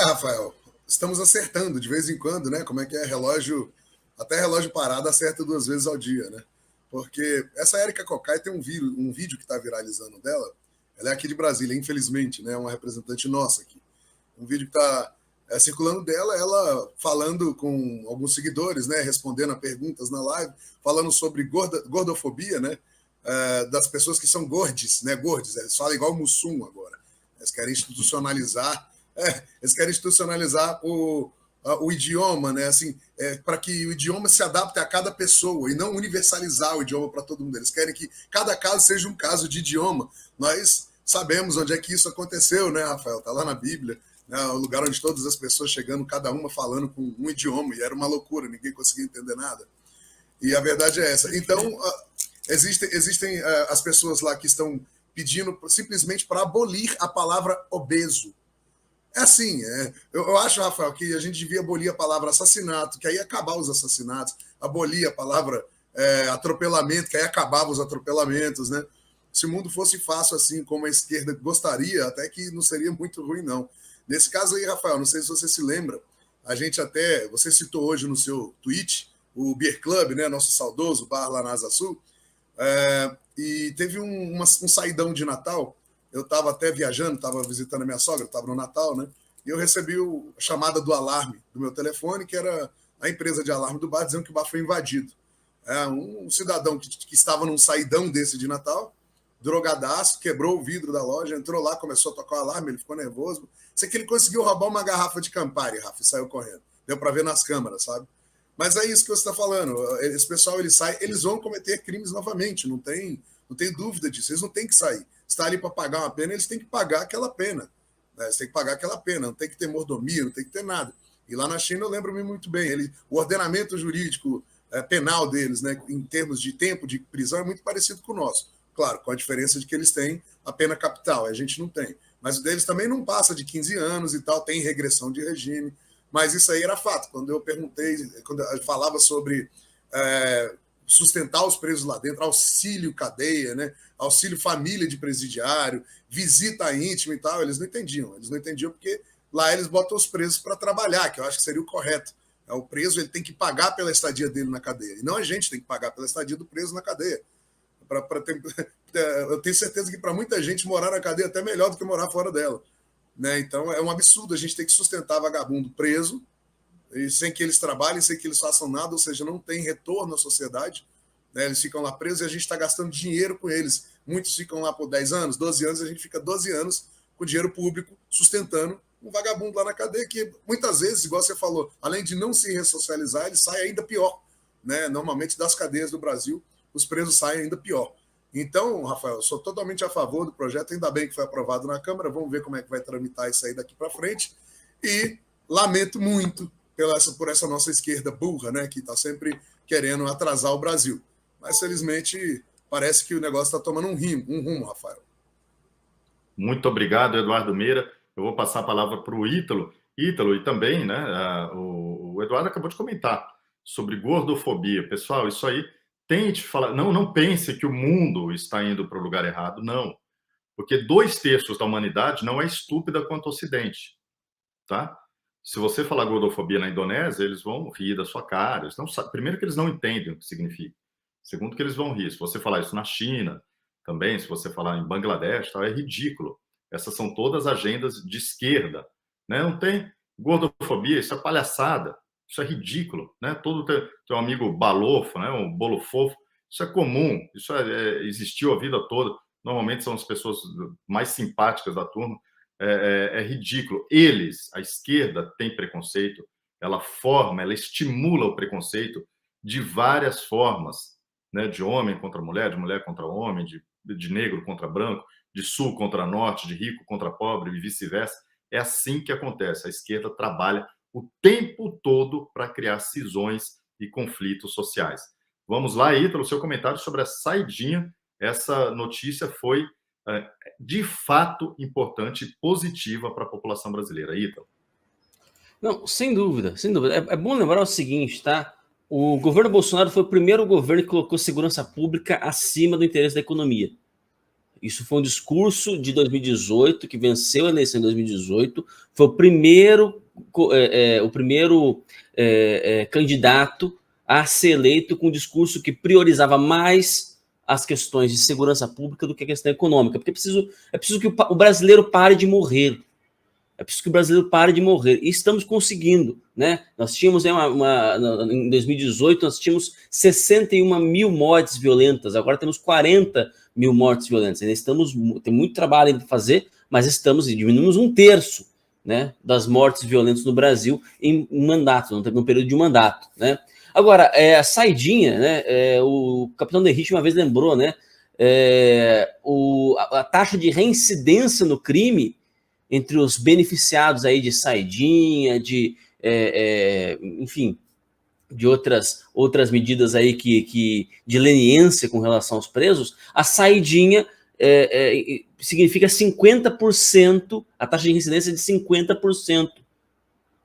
Rafael, estamos acertando de vez em quando, né? Como é que é relógio, até relógio parado acerta 2 vezes ao dia, né? Porque essa Érica Cocai tem um vídeo que está viralizando dela. Ela é aqui de Brasília, infelizmente, né? Uma representante nossa aqui. Um vídeo que está circulando dela, ela falando com alguns seguidores, né? Respondendo a perguntas na live, falando sobre gordofobia, né? Das pessoas que são gordes, né? Gordes, eles falam igual o Mussum agora. Eles querem institucionalizar. Eles querem institucionalizar o idioma, né? Assim, para que o idioma se adapte a cada pessoa e não universalizar o idioma para todo mundo. Eles querem que cada caso seja um caso de idioma. Nós sabemos onde é que isso aconteceu, né, Rafael? Está lá na Bíblia, né? O lugar onde todas as pessoas chegando, cada uma falando com um idioma, e era uma loucura, ninguém conseguia entender nada. E a verdade é essa. Então, existem as pessoas lá que estão pedindo simplesmente para abolir a palavra obeso. É assim, eu acho, Rafael, que a gente devia abolir a palavra assassinato, que aí ia acabar os assassinatos, abolir a palavra atropelamento, que aí acabava os atropelamentos, né? Se o mundo fosse fácil assim como a esquerda gostaria, até que não seria muito ruim, não. Nesse caso aí, Rafael, não sei se você se lembra, você citou hoje no seu tweet o Beer Club, né, nosso saudoso bar lá na Asa Sul, e teve um saidão de Natal. Eu estava até viajando, estava visitando a minha sogra, estava no Natal, né? E eu recebi a chamada do alarme do meu telefone, que era a empresa de alarme do bar, dizendo que o bar foi invadido. Um cidadão que estava num saidão desse de Natal, drogadaço, quebrou o vidro da loja, entrou lá, começou a tocar o alarme, ele ficou nervoso. Sei que ele conseguiu roubar uma garrafa de Campari, Rafa, e saiu correndo. Deu para ver nas câmeras, sabe? Mas é isso que você está falando. Esse pessoal, eles vão cometer crimes novamente, não tem dúvida disso. Eles não têm que sair. Está ali para pagar uma pena, eles têm que pagar aquela pena. Né? Eles têm que pagar aquela pena, não tem que ter mordomia, não tem que ter nada. E lá na China eu lembro-me muito bem, o ordenamento jurídico penal deles, né, em termos de tempo de prisão, é muito parecido com o nosso. Claro, com a diferença de que eles têm a pena capital, a gente não tem. Mas o deles também não passa de 15 anos e tal, tem regressão de regime. Mas isso aí era fato. Quando eu perguntei, quando eu falava sobre sustentar os presos lá dentro, auxílio cadeia, né? Auxílio família de presidiário, visita íntima e tal, eles não entendiam. Eles não entendiam porque lá eles botam os presos para trabalhar, que eu acho que seria o correto. O preso ele tem que pagar pela estadia dele na cadeia. E não a gente tem que pagar pela estadia do preso na cadeia. Eu tenho certeza que para muita gente morar na cadeia é até melhor do que morar fora dela. Né? Então é um absurdo a gente ter que sustentar vagabundo preso, e sem que eles trabalhem, sem que eles façam nada, ou seja, não tem retorno à sociedade. Né? Eles ficam lá presos e a gente está gastando dinheiro com eles. Muitos ficam lá por 10 anos, 12 anos, a gente fica 12 anos com dinheiro público sustentando um vagabundo lá na cadeia, que muitas vezes, igual você falou, além de não se ressocializar, ele sai ainda pior. Né? Normalmente, das cadeias do Brasil, os presos saem ainda pior. Então, Rafael, eu sou totalmente a favor do projeto, ainda bem que foi aprovado na Câmara, vamos ver como é que vai tramitar isso aí daqui para frente, e lamento muito por essa nossa esquerda burra, né, que está sempre querendo atrasar o Brasil. Mas, felizmente, parece que o negócio está tomando um rumo, Rafael. Muito obrigado, Eduardo Meira. Eu vou passar a palavra para o Ítalo. Ítalo, e também, né, o Eduardo acabou de comentar sobre gordofobia. Pessoal, isso aí, tente falar, não pense que o mundo está indo para o lugar errado, não. Porque 2/3 da humanidade não é estúpida quanto o Ocidente, tá? Se você falar gordofobia na Indonésia, eles vão rir da sua cara. Eles não sabem, primeiro que eles não entendem o que significa. Segundo que eles vão rir. Se você falar isso na China, também, se você falar em Bangladesh, tal, é ridículo. Essas são todas agendas de esquerda, né? Não tem gordofobia, isso é palhaçada, isso é ridículo, né? Todo teu amigo balofo, né? Um bolo fofo, isso é comum, isso existiu a vida toda. Normalmente são as pessoas mais simpáticas da turma. É ridículo. Eles, a esquerda, tem preconceito, ela estimula o preconceito de várias formas, né? De homem contra mulher, de mulher contra homem, de negro contra branco, de sul contra norte, de rico contra pobre e vice-versa. É assim que acontece. A esquerda trabalha o tempo todo para criar cisões e conflitos sociais. Vamos lá, Ítalo, seu comentário sobre a saidinha. Essa notícia foi de fato importante e positiva para a população brasileira. Ítalo. Não, sem dúvida, sem dúvida. É bom lembrar o seguinte, tá? O governo Bolsonaro foi o primeiro governo que colocou segurança pública acima do interesse da economia. Isso foi um discurso de 2018, que venceu a eleição em 2018, foi o primeiro candidato a ser eleito com um discurso que priorizava mais as questões de segurança pública do que a questão econômica, porque é preciso que o brasileiro pare de morrer. É preciso que o brasileiro pare de morrer. E estamos conseguindo, né? Nós tínhamos, em 2018, nós tínhamos 61 mil mortes violentas, agora temos 40 mil mortes violentas. Ainda tem muito trabalho para fazer, mas diminuímos 1/3, né, das mortes violentas no Brasil em mandato, no período de um mandato, né? Agora, a saidinha, né? O capitão Derrich uma vez lembrou, né? A taxa de reincidência no crime entre os beneficiados aí de saidinha, enfim, de outras medidas aí de leniência com relação aos presos, a saidinha significa 50%, a taxa de reincidência é de 50%.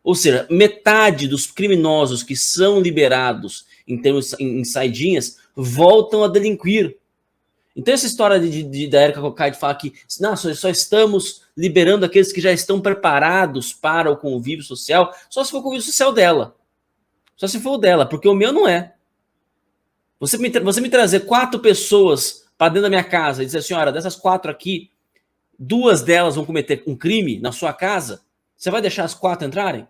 Ou seja, metade dos criminosos que são liberados em saidinhas voltam a delinquir. Então, essa história da Érica Cocai de falar que não, só estamos liberando aqueles que já estão preparados para o convívio social, só se for o convívio social dela. Só se for o dela, porque o meu não é. Você me trazer 4 pessoas para dentro da minha casa e dizer, senhora, dessas 4 aqui, 2 delas vão cometer um crime na sua casa, você vai deixar as 4 entrarem?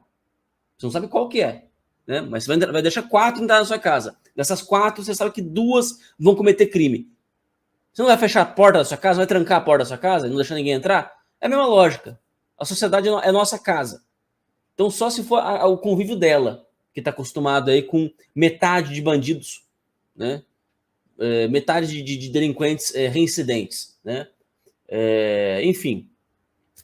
Você não sabe qual que é, né? Mas você vai deixar 4 entrar na sua casa. Dessas 4, você sabe que 2 vão cometer crime. Você não vai fechar a porta da sua casa, vai trancar a porta da sua casa e não deixar ninguém entrar? É a mesma lógica. A sociedade é nossa casa. Então, só se for o convívio dela, que está acostumado aí com metade de bandidos, né? Metade de delinquentes reincidentes, né? Enfim,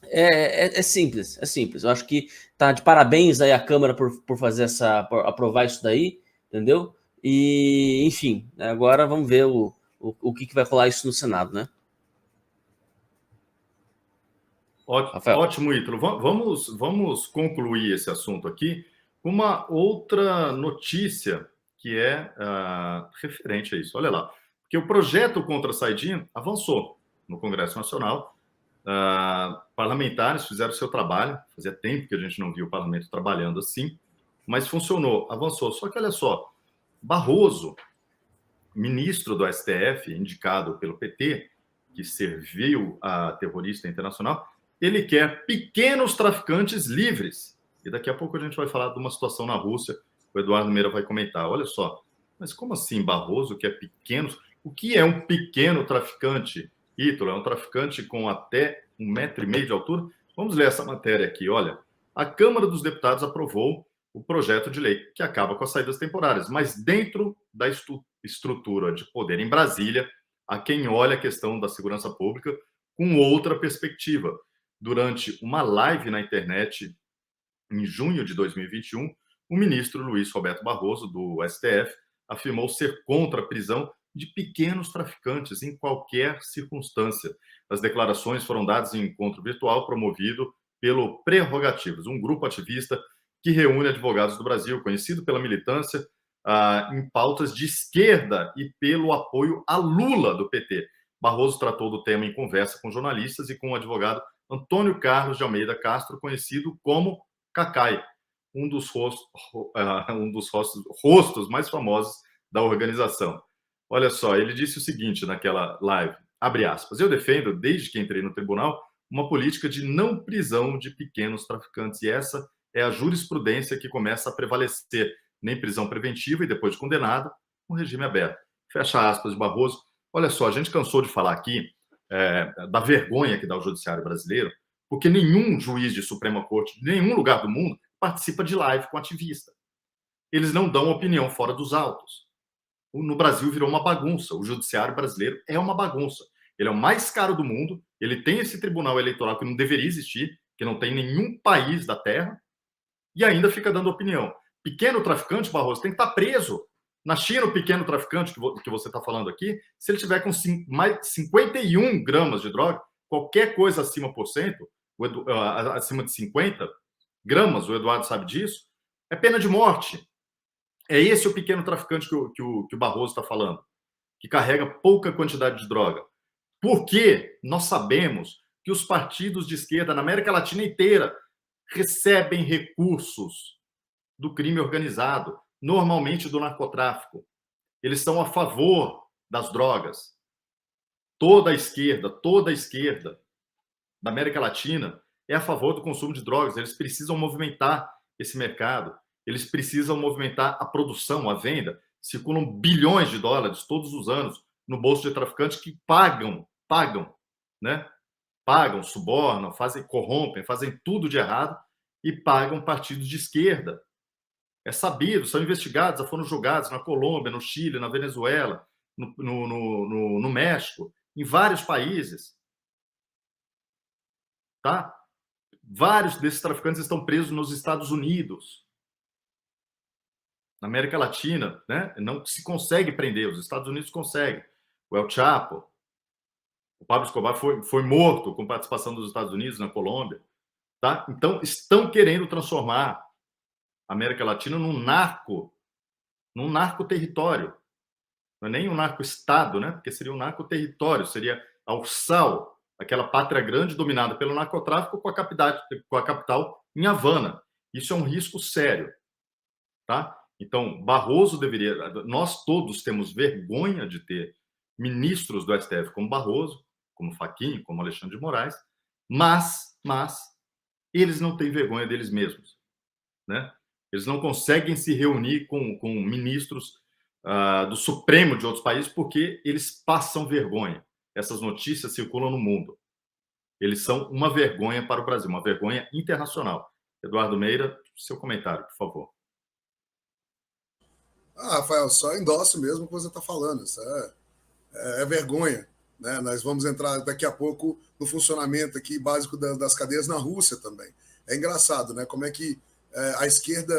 é simples, é simples. Eu acho que tá de parabéns aí a Câmara por fazer por aprovar isso daí, entendeu? E, enfim, agora vamos ver o que vai rolar isso no Senado, né? Ótimo, Ítalo. Vamos concluir esse assunto aqui com uma outra notícia que é referente a isso. Olha lá, porque o projeto contra a saidinha avançou no Congresso Nacional. Parlamentares fizeram seu trabalho. Fazia tempo que a gente não via o parlamento trabalhando assim, mas funcionou, avançou. Só que olha só, Barroso, ministro do STF, indicado pelo PT, que serviu a terrorista internacional, ele quer pequenos traficantes livres. E daqui a pouco a gente vai falar de uma situação na Rússia, o Eduardo Meira vai comentar. Olha só, mas como assim Barroso quer pequenos? O que é um pequeno traficante, Ítalo? É um traficante com até 1,5 metro de altura? Vamos ler essa matéria aqui, olha. A Câmara dos Deputados aprovou o projeto de lei que acaba com as saídas temporárias, mas dentro da estrutura de poder em Brasília, há quem olha a questão da segurança pública com outra perspectiva. Durante uma live na internet, em junho de 2021, o ministro Luiz Roberto Barroso, do STF, afirmou ser contra a prisão de pequenos traficantes em qualquer circunstância. As declarações foram dadas em encontro virtual promovido pelo Prerrogativas, um grupo ativista que reúne advogados do Brasil, conhecido pela militância em pautas de esquerda e pelo apoio a Lula do PT. Barroso tratou do tema em conversa com jornalistas e com o advogado Antônio Carlos de Almeida Castro, conhecido como Cacai, um dos rostos mais famosos da organização. Olha só, ele disse o seguinte naquela live, abre aspas, eu defendo, desde que entrei no tribunal, uma política de não prisão de pequenos traficantes, e essa é a jurisprudência que começa a prevalecer, nem prisão preventiva e depois de condenado, um regime aberto. Fecha aspas de Barroso. Olha só, a gente cansou de falar aqui da vergonha que dá o judiciário brasileiro, porque nenhum juiz de Suprema Corte, de nenhum lugar do mundo, participa de live com ativista. Eles não dão opinião fora dos autos. No Brasil virou uma bagunça. O judiciário brasileiro é uma bagunça. Ele é o mais caro do mundo, ele tem esse tribunal eleitoral que não deveria existir, que não tem nenhum país da Terra, e ainda fica dando opinião. Pequeno traficante, Barroso, tem que estar preso. Na China, o pequeno traficante que você está falando aqui, se ele tiver com mais 51 gramas de droga, qualquer coisa acima por cento, acima de 50 gramas, o Eduardo sabe disso, é pena de morte. É esse o pequeno traficante que o Barroso está falando, que carrega pouca quantidade de droga. Porque nós sabemos que os partidos de esquerda na América Latina inteira recebem recursos do crime organizado, normalmente do narcotráfico. Eles são a favor das drogas. Toda a esquerda da América Latina é a favor do consumo de drogas. Eles precisam movimentar esse mercado. Eles precisam movimentar a produção, a venda. Circulam bilhões de dólares todos os anos no bolso de traficantes que pagam, né? Pagam, subornam, corrompem, fazem tudo de errado e pagam partidos de esquerda. É sabido, são investigados, já foram julgados na Colômbia, no Chile, na Venezuela, no México, em vários países. Tá? Vários desses traficantes estão presos nos Estados Unidos. Na América Latina, né? Não se consegue prender, os Estados Unidos conseguem. O El Chapo, o Pablo Escobar foi morto com participação dos Estados Unidos na Colômbia. Tá? Então, estão querendo transformar a América Latina num narco-território. Não é nem um narco-estado, né? Porque seria um narco-território, seria a URSAL, aquela pátria grande dominada pelo narcotráfico com a capital em Havana. Isso é um risco sério. Tá? Então, Barroso deveria... Nós todos temos vergonha de ter ministros do STF como Barroso, como Fachin, como Alexandre de Moraes, mas eles não têm vergonha deles mesmos, né? Eles não conseguem se reunir com ministros do Supremo de outros países porque eles passam vergonha. Essas notícias circulam no mundo. Eles são uma vergonha para o Brasil, uma vergonha internacional. Eduardo Meira, seu comentário, por favor. Rafael, só endosso mesmo o que você está falando. Isso é vergonha. Né? Nós vamos entrar daqui a pouco no funcionamento aqui básico das cadeias na Rússia também. É engraçado, né? Como é que a esquerda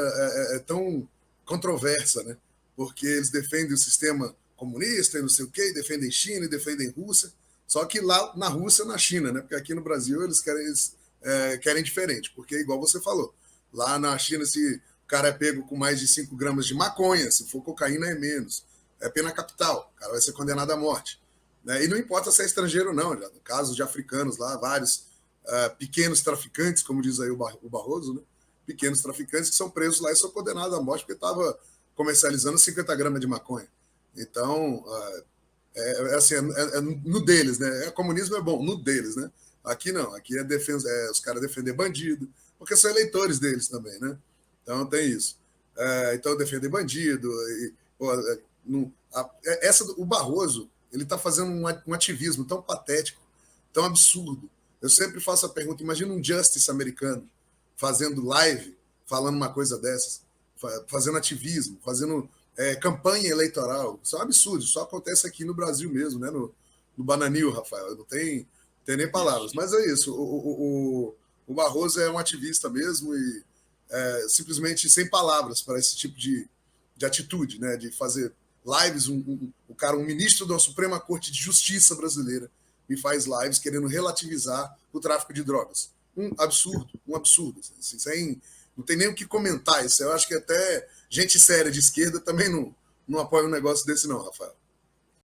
é tão controversa, né? Porque eles defendem o sistema comunista e não sei o quê, defendem China e defendem Rússia, só que lá na Rússia, na China, né? Porque aqui no Brasil eles querem diferente, porque igual você falou, lá na China, se o cara é pego com mais de 5 gramas de maconha, se for cocaína é menos, é pena capital, o cara vai ser condenado à morte. Né? E não importa se é estrangeiro ou não, já no caso de africanos lá, vários pequenos traficantes, como diz aí o Barroso, né? Pequenos traficantes que são presos lá e são condenados à morte porque estava comercializando 50 gramas de maconha. Então, assim, no deles, né? Comunismo é bom, no deles, né? Aqui não, aqui é defesa, os caras defender bandido, porque são eleitores deles também, né? Então tem isso. Então defender bandido. O Barroso, ele está fazendo um ativismo tão patético, tão absurdo. Eu sempre faço a pergunta, imagina um Justice americano fazendo live, falando uma coisa dessas, fazendo ativismo, fazendo campanha eleitoral. Isso é um absurdo, só acontece aqui no Brasil mesmo, né? No Bananil, Rafael, não tem nem palavras. Mas é isso, o Barroso é um ativista mesmo e simplesmente sem palavras para esse tipo de atitude, né? De fazer lives, um ministro da Suprema Corte de Justiça brasileira me faz lives querendo relativizar o tráfico de drogas. Um absurdo. Assim, não tem nem o que comentar isso. Eu acho que até gente séria de esquerda também não apoia um negócio desse não, Rafael.